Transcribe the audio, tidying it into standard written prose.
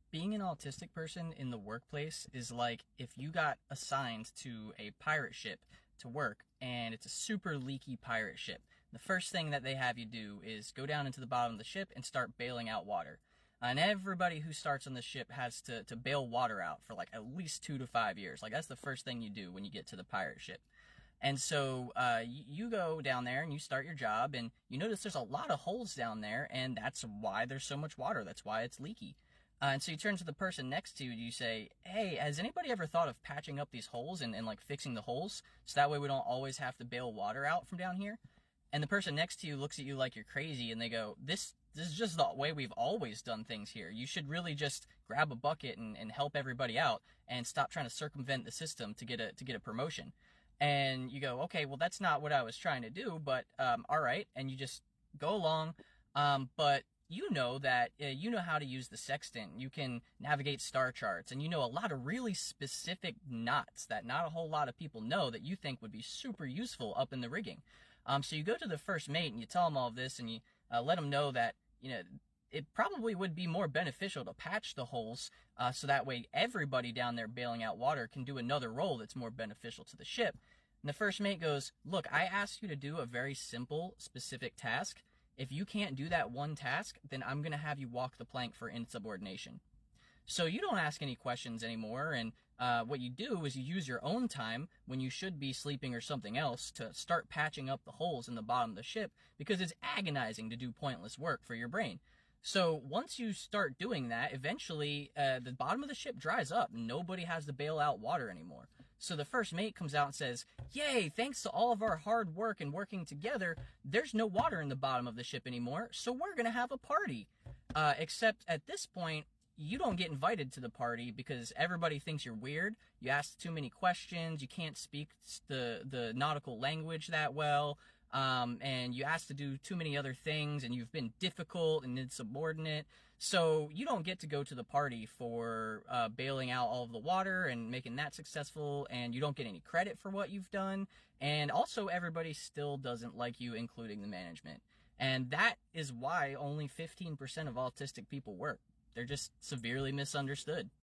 Being an autistic person in the workplace is like if you got assigned to a pirate ship to work and it's a super leaky pirate ship. The first thing that they have you do is go down into the bottom of the ship and start bailing out water. And everybody who starts on the ship has to bail water out for like at least 2 to 5 years. Like that's the first thing you do when you get to the pirate ship. And so you go down there and you start your job, and you notice there's a lot of holes down there, and that's why there's so much water. That's why it's leaky. And so you turn to the person next to you and you say, hey, has anybody ever thought of patching up these holes and like fixing the holes so that way we don't always have to bail water out from down here? And the person next to you looks at you like you're crazy and they go, this is just the way we've always done things here. You should really just grab a bucket and help everybody out and stop trying to circumvent the system to get a promotion. And you go, okay, well, that's not what I was trying to do, but all right. And you just go along. But you know that you know how to use the sextant. You can navigate star charts, and you know a lot of really specific knots that not a whole lot of people know that you think would be super useful up in the rigging. So you go to the first mate and you tell them all of this, and you let them know that it probably would be more beneficial to patch the holes so that way everybody down there bailing out water can do another role that's more beneficial to the ship. And the first mate goes, look, I asked you to do a very simple, specific task. If you can't do that one task, then I'm going to have you walk the plank for insubordination. So you don't ask any questions anymore, and what you do is you use your own time when you should be sleeping or something else to start patching up the holes in the bottom of the ship because it's agonizing to do pointless work for your brain. So once you start doing that, eventually the bottom of the ship dries up. Nobody has to bail out water anymore. So the first mate comes out and says, yay, thanks to all of our hard work and working together, there's no water in the bottom of the ship anymore, so we're going to have a party. Except at this point, you don't get invited to the party because everybody thinks you're weird. You ask too many questions. You can't speak the nautical language that well. And you ask to do too many other things, and you've been difficult and insubordinate. So you don't get to go to the party for bailing out all of the water and making that successful, and you don't get any credit for what you've done. And also, everybody still doesn't like you, including the management. And that is why only 15% of autistic people work. They're just severely misunderstood.